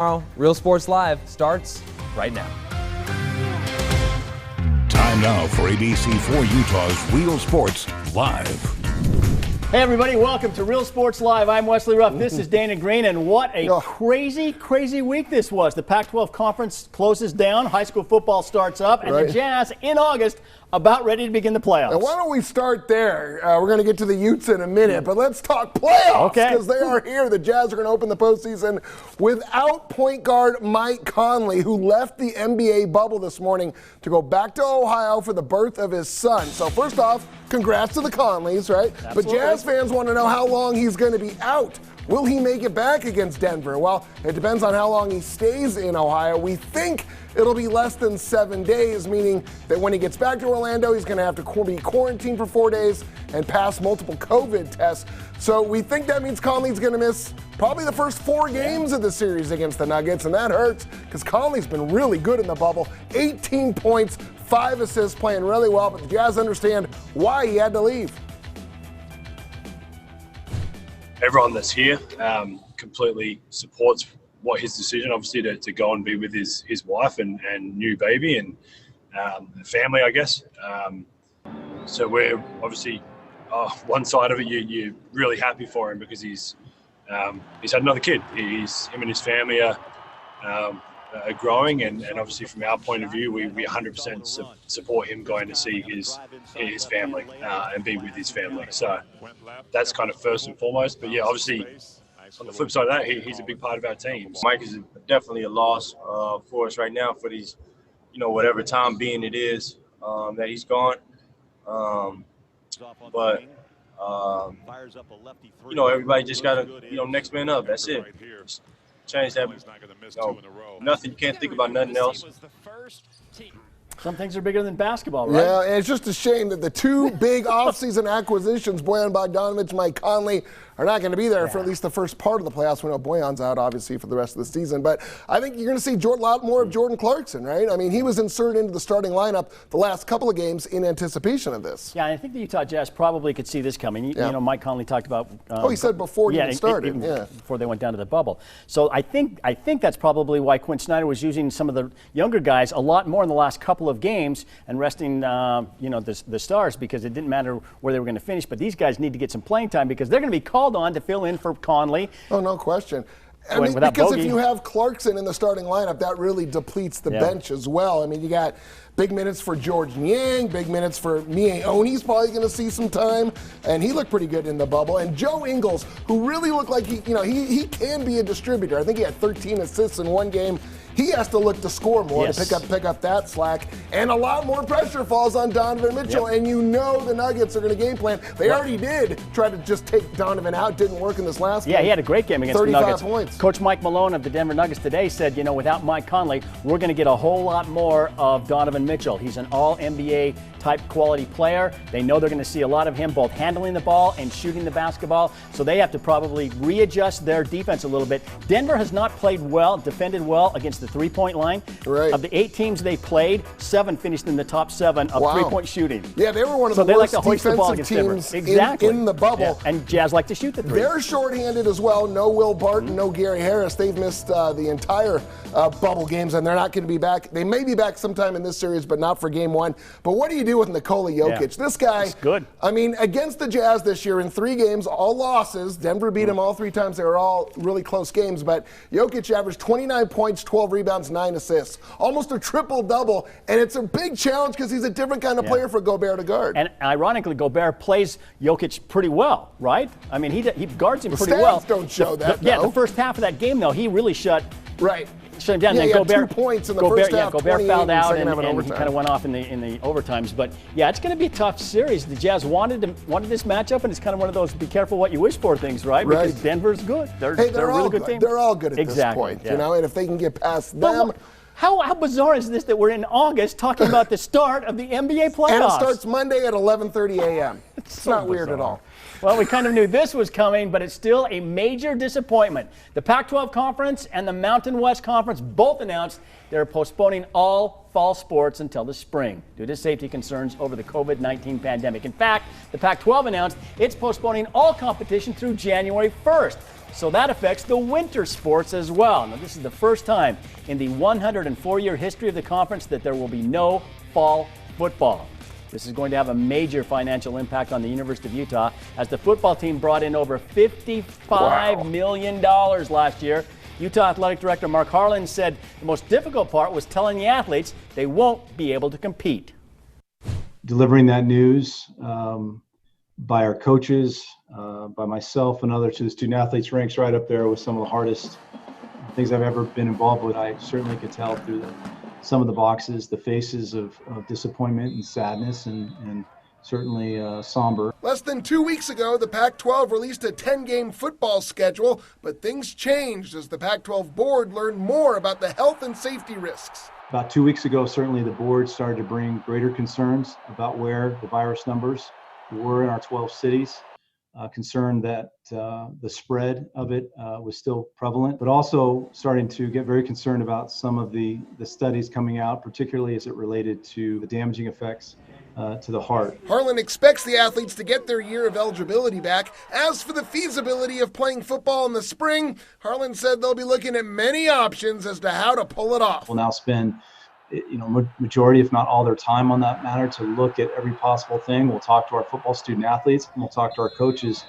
Real Sports Live starts right now. Time now for ABC4 Utah's Real Sports Live. Hey everybody, welcome to Real Sports Live. I'm Wesley Ruff. This is Dana Green, and what a crazy week this was. The Pac-12 Conference closes down, high school football starts up, and the Jazz in August about ready to begin the playoffs. Now, why don't we start there? We're going to get to the Utes in a minute, but let's talk playoffs because they are here. The Jazz are going to open the postseason without point guard Mike Conley, who left the NBA bubble this morning to go back to Ohio for the birth of his son. So first off, congrats to the Conleys, right? Absolutely. But Jazz fans want to know how long he's going to be out. Will he make it back against Denver? Well, it depends on how long he stays in Ohio. We think it'll be less than 7 days, meaning that when he gets back to Orlando, he's going to have to be quarantined for 4 days and pass multiple COVID tests. So we think that means Conley's going to miss probably the first 4 games of the series against the Nuggets, and that hurts because Conley's been really good in the bubble. 18 points, 5 assists, playing really well, but the Jazz understand why he had to leave. Everyone that's here completely supports his decision, obviously, to go and be with his wife and new baby and family, I guess. So we're obviously one side of it. You're really happy for him because he's had another kid. Him and his family are growing, and obviously from our point of view, we 100% support him going to see his family and be with his family. So that's kind of first and foremost. But yeah, obviously on the flip side of that, he's a big part of our team. Mike is definitely a loss for us right now for these, whatever time being it is that he's gone. But everybody just got to, next man up. That's it. Just change that. Nothing. You can't think about nothing else. Some things are bigger than basketball, right? Yeah, and it's just a shame that the 2 big offseason acquisitions, Bojan Bogdanovic, Mike Conley, are not going to be there for at least the first part of the playoffs. We know Bojan's out, obviously, for the rest of the season. But I think you're going to see a lot more of Jordan Clarkson, right? I mean, he was inserted into the starting lineup the last couple of games in anticipation of this. Yeah, I think the Utah Jazz probably could see this coming. You know, Mike Conley talked about. He said before he even started. Before they went down to the bubble. So I think that's probably why Quinn Snyder was using some of the younger guys a lot more in the last couple of games and resting, the stars, because it didn't matter where they were going to finish. But these guys need to get some playing time because they're going to be called on to fill in for Conley. Oh, no question. I mean, because if you have Clarkson in the starting lineup, that really depletes the bench as well. I mean, you got big minutes for George Niang, big minutes for He's probably going to see some time, and he looked pretty good in the bubble. And Joe Ingles, who really looked like he can be a distributor. I think he had 13 assists in one game. He has to look to score more to pick up that slack. And a lot more pressure falls on Donovan Mitchell. And the Nuggets are going to game plan. They already did try to just take Donovan out. Didn't work in this last game. Yeah, he had a great game against the Nuggets. 35 points. Coach Mike Malone of the Denver Nuggets today said, without Mike Conley, we're going to get a whole lot more of Donovan Mitchell. He's an all-NBA type quality player. They know they're going to see a lot of him both handling the ball and shooting the basketball. So they have to probably readjust their defense a little bit. Denver has not played well, defended well against the three-point line. Right. Of the 8 teams they played, 7 finished in the top 7 of three-point shooting. Yeah, they were one of the worst defensive teams in the bubble. Yeah. And Jazz like to shoot the three. They're shorthanded as well. No Will Barton, no Gary Harris. They've missed the entire bubble games, and they're not going to be back. They may be back sometime in this series, but not for game 1. But what do you do with Nikola Jokic? Yeah. This guy, he's good. I mean, against the Jazz this year in 3 games, all losses. Denver beat him all 3 times. They were all really close games. But Jokic averaged 29 points, 12 rebounds, 9 assists. Almost a triple-double. And it's a big challenge because he's a different kind of player for Gobert to guard. And ironically, Gobert plays Jokic pretty well, right? I mean, he guards him pretty well. The stats don't show that, Yeah, the first half of that game, though, he really shut him down. Yeah, then he Gobert, had 2 points in the first half. Gobert fouled out, and he kind of went off in the overtimes. But yeah, it's going to be a tough series. The Jazz wanted this matchup, and it's kind of one of those be careful what you wish for things, right? Because Denver's good. They're a really good team. They're all good at this point, and if they can get past them. How bizarre is this that we're in August talking about the start of the NBA playoffs? And it starts Monday at 11:30 a.m. It's not weird at all. Well, we kind of knew this was coming, but it's still a major disappointment. The Pac-12 Conference and the Mountain West Conference both announced they're postponing all fall sports until the spring due to safety concerns over the COVID-19 pandemic. In fact, the Pac-12 announced it's postponing all competition through January 1st. So that affects the winter sports as well. Now, this is the first time in the 104-year history of the conference that there will be no fall football. This is going to have a major financial impact on the University of Utah, as the football team brought in over $55 million last year. Utah Athletic Director Mark Harlan said the most difficult part was telling the athletes they won't be able to compete. Delivering that news by our coaches, by myself and others to the student athletes ranks right up there with some of the hardest things I've ever been involved with. I certainly could tell through some of the boxes, the faces of disappointment and sadness and certainly somber. Less than 2 weeks ago, the Pac-12 released a 10-game football schedule, but things changed as the Pac-12 board learned more about the health and safety risks. About 2 weeks ago, certainly the board started to bring greater concerns about where the virus numbers were in our 12 cities, concerned that the spread of it was still prevalent, but also starting to get very concerned about some of the studies coming out, particularly as it related to the damaging effects to the heart. Harlan expects the athletes to get their year of eligibility back. As for the feasibility of playing football in the spring, Harlan said they'll be looking at many options as to how to pull it off. We'll now spend majority, if not all, their time on that matter to look at every possible thing. We'll talk to our football student athletes and we'll talk to our coaches,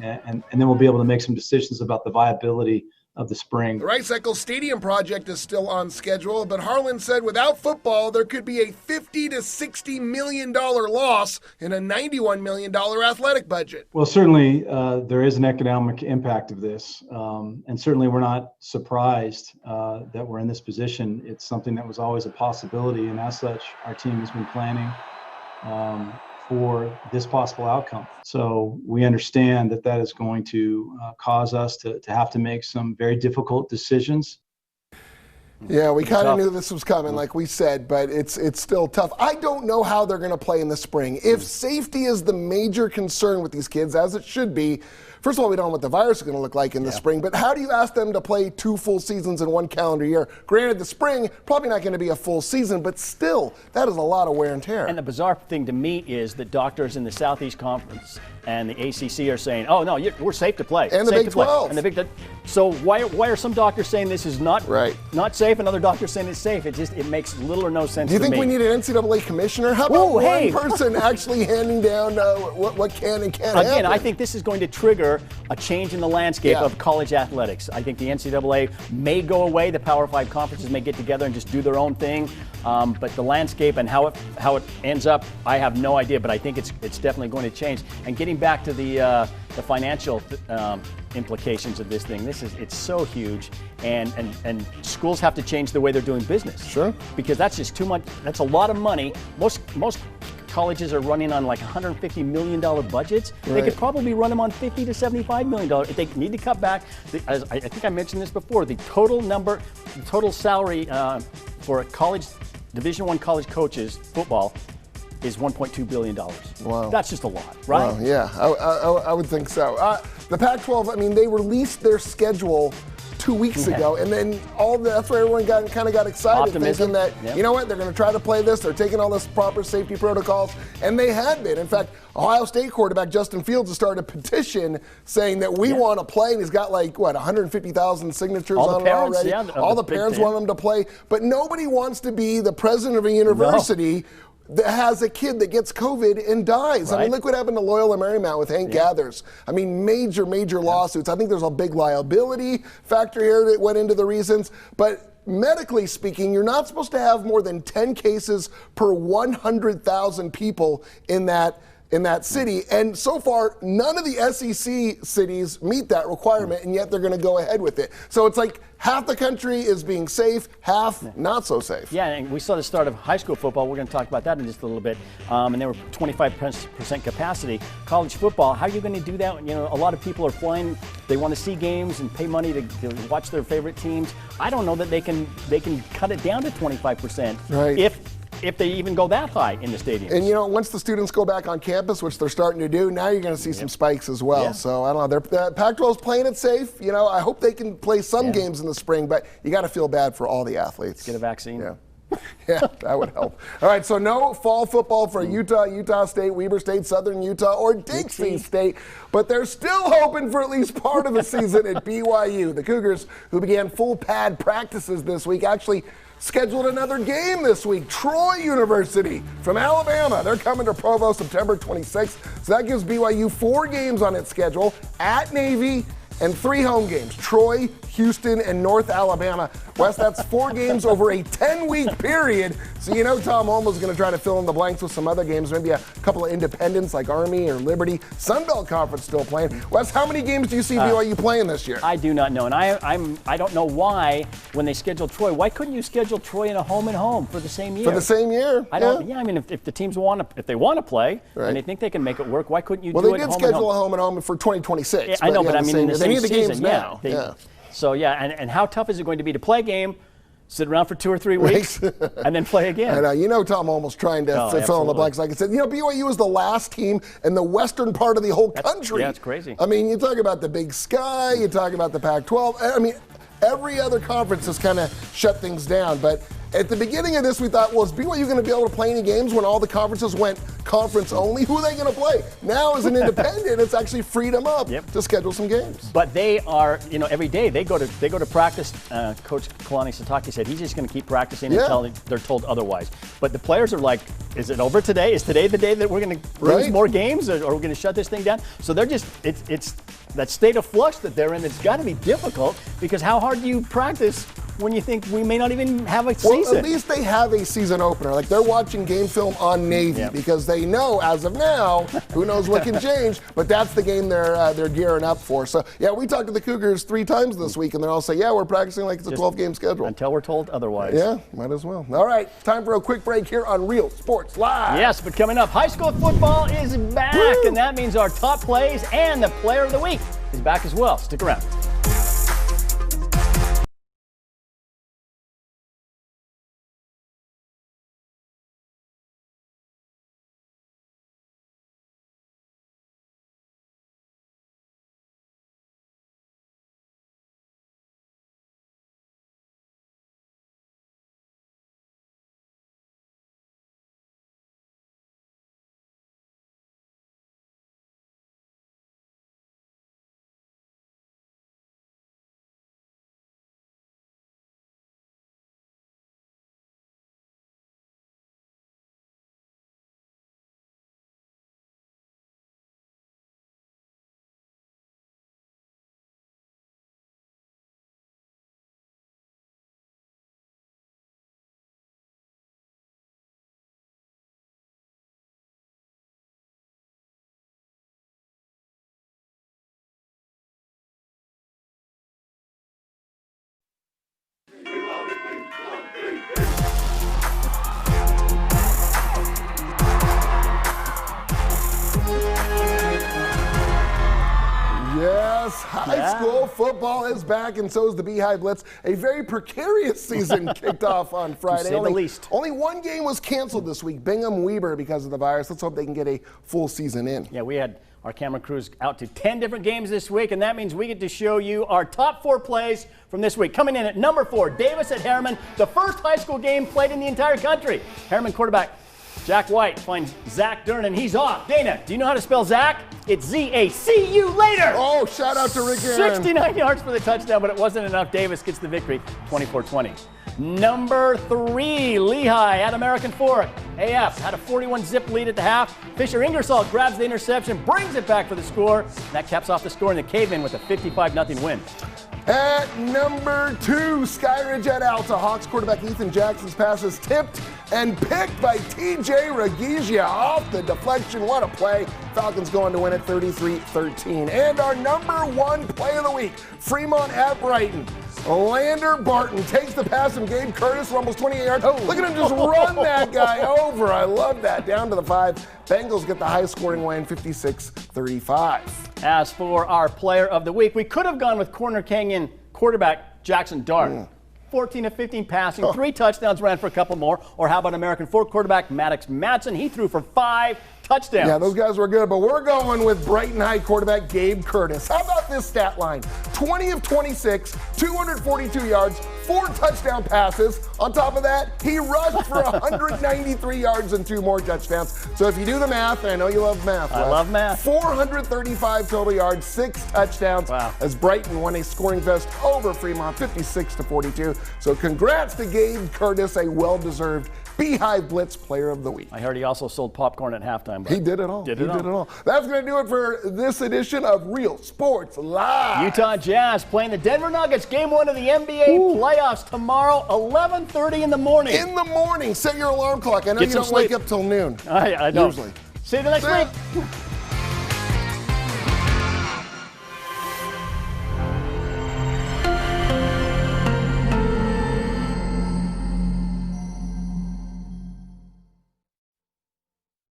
and then we'll be able to make some decisions about the viability of the spring. The RSL Stadium project is still on schedule, but Harlan said without football, there could be a $50 to $60 million loss in a $91 million athletic budget. Well, certainly there is an economic impact of this, and certainly we're not surprised that we're in this position. It's something that was always a possibility, and as such, our team has been planning for this possible outcome. So we understand that that is going to cause us to have to make some very difficult decisions. Yeah, we kind of knew this was coming, like we said, but it's still tough. I don't know how they're going to play in the spring. If safety is the major concern with these kids, as it should be, first of all, we don't know what the virus is going to look like in the spring, but how do you ask them to play 2 full seasons in 1 calendar year? Granted, the spring, probably not going to be a full season, but still, that is a lot of wear and tear. And the bizarre thing to me is that doctors in the Southeast Conference and the ACC are saying, oh, no, we're safe to play. And the Big 12. And the Big 12. So why are some doctors saying this is not safe and other doctors saying it's safe? It makes little or no sense to me. Do you think we need an NCAA commissioner? How about one person actually handing down what can and can't happen? Again, I think this is going to trigger a change in the landscape of college athletics. I think the NCAA may go away. The Power 5 conferences may get together and just do their own thing. But the landscape and how it ends up, I have no idea. But I think it's definitely going to change. And getting back to the financial implications of this thing, it's so huge, and schools have to change the way they're doing business. Sure. Because that's just too much. That's a lot of money. Most colleges are running on like $150 million budgets. They could probably run them on $50 to $75 million. If they need to cut back, as I think I mentioned this before, the total salary for a college, Division I college coaches football is $1.2 billion. Wow. That's just a lot, right? Wow, yeah, I would think so. The Pac-12, I mean, they released their schedule 2 weeks ago, and then that's where everyone kind of got excited, thinking that, you know what, they're going to try to play this, they're taking all this proper safety protocols, and they had been. In fact, Ohio State quarterback Justin Fields has started a petition saying that we want to play, and he's got 150,000 signatures on it already. All the parents want him to play, but nobody wants to be the president of a university that has a kid that gets COVID and dies. I mean, look what happened to Loyola Marymount with Hank Gathers. I mean, major lawsuits. I think there's a big liability factor here that went into the reasons. But medically speaking, you're not supposed to have more than 10 cases per 100,000 people in that city. And so far, none of the SEC cities meet that requirement, and yet they're going to go ahead with it. So it's like half the country is being safe, half not so safe. Yeah, and we saw the start of high school football. We're going to talk about that in just a little bit. And they were 25% capacity. College football, how are you going to do that? You know, a lot of people are flying. They want to see games and pay money to watch their favorite teams. I don't know that they can cut it down to 25% if they even go that high in the stadium. And, once the students go back on campus, which they're starting to do, now you're going to see some spikes as well. Yeah. So, I don't know. Pac-12's playing it safe. I hope they can play some games in the spring, but you got to feel bad for all the athletes. Get a vaccine. Yeah. Yeah, that would help. All right, so no fall football for Utah, Utah State, Weber State, Southern Utah, or Dixie State, but they're still hoping for at least part of the season at BYU. The Cougars, who began full pad practices this week, actually scheduled another game this week. Troy University from Alabama. They're coming to Provo September 26th. So that gives BYU 4 games on its schedule at Navy and 3 home games. Troy, Houston, and North Alabama. Wes, that's 4 games over a 10-week period. So you know Tom Holmoe's going to try to fill in the blanks with some other games, maybe a couple of independents like Army or Liberty. Sunbelt Conference still playing. Wes, how many games do you see BYU playing this year? I do not know, and I don't know why when they scheduled Troy. Why couldn't you schedule Troy in a home and home for the same year? For the same year? I mean, if the teams want to, if they want to play and they think they can make it work, why couldn't you do it home and home? Well, they did schedule a home and home for 2026. Yeah, I know, but I mean, they need the games now. So, and how tough is it going to be to play a game, sit around for 2 or 3 weeks, and then play again? And you know Tom almost trying to fill in the blanks. Like I said, you know, BYU is the last team in the western part of the whole country. Yeah, it's crazy. I mean, you talk about the Big Sky, you talk about the Pac-12. I mean, every other conference has kind of shut things down. But at the beginning of this, we thought, well, is BYU going to be able to play any games when all the conferences went conference only? Who are they going to play? Now, as an independent, it's actually freed them up to schedule some games. But they are, you know, every day they go to practice. Coach Kalani Satake said he's just going to keep practicing until they're told otherwise. But the players are like, is it over today? Is today the day that we're going to lose more games, or we're going to shut this thing down? So they're just, it's that state of flux that they're in. It's got to be difficult, because how hard do you practice when you think we may not even have a season? Well, at least they have a season opener. Like, they're watching game film on Navy because they know, as of now, who knows what can change, but that's the game they're gearing up for. So, yeah, we talked to the Cougars 3 times this week, and they're all saying, yeah, we're practicing like it's a 12-game schedule. Until we're told otherwise. Yeah, might as well. All right, time for a quick break here on Real Sports Live. Yes, but coming up, high school football is back, and that means our top plays and the player of the week is back as well. Stick around. Yes, high school football is back, and so is the Beehive Blitz. A very precarious season kicked off on Friday. To say the least. Only one game was canceled this week, Bingham-Weber, because of the virus. Let's hope they can get a full season in. Yeah, we had our camera crews out to 10 different games this week, and that means we get to show you our top 4 plays from this week. Coming in at number 4, Davis at Herriman, the first high school game played in the entire country. Herriman quarterback Jack White finds Zach Dern, and he's off. Dana, do you know how to spell Zach? It's Z-A. See you later. Oh, shout out to Rick Aaron. 69 yards for the touchdown, but it wasn't enough. Davis gets the victory, 24-20. Number 3, Lehigh at American Fork. AF had a 41-zip lead at the half. Fisher Ingersoll grabs the interception, brings it back for the score. And that caps off the score in the Cavemen with a 55-0 win. At number 2, Skyridge at Alta. Hawks quarterback Ethan Jackson's pass is tipped and picked by TJ Regigia off the deflection. What a play. Falcons going to win it 33-13. And our number 1 play of the week, Fremont at Brighton. Lander Barton takes the pass from Gabe Curtis, rumbles 28 yards. Look at him just run that guy over. I love that. Down to the 5. Bengals get the high-scoring win, 56-35. As for our player of the week, we could have gone with Corner Canyon quarterback Jackson Dart. 14 of 15 passing, 3 touchdowns, ran for a couple more. Or how about American Fork quarterback Maddox Madsen? He threw for 5 touchdowns. Yeah, those guys were good, but we're going with Brighton High quarterback Gabe Curtis. How about this stat line? 20 of 26, 242 yards, 4 touchdown passes. On top of that, he rushed for 193 yards and 2 more touchdowns. So if you do the math, I know you love math. I love math. 435 total yards, 6 touchdowns. Wow. As Brighton won a scoring fest over Fremont, 56-42. So congrats to Gabe Curtis, a well-deserved Beehive Blitz Player of the Week. I heard he also sold popcorn at halftime. He did it all. Did it all. That's going to do it for this edition of Real Sports Live. Utah Jazz playing the Denver Nuggets. Game 1 of the NBA playoffs tomorrow, 11:30 in the morning. In the morning. Set your alarm clock. I know you don't wake up till noon. I don't. Usually. See you next week.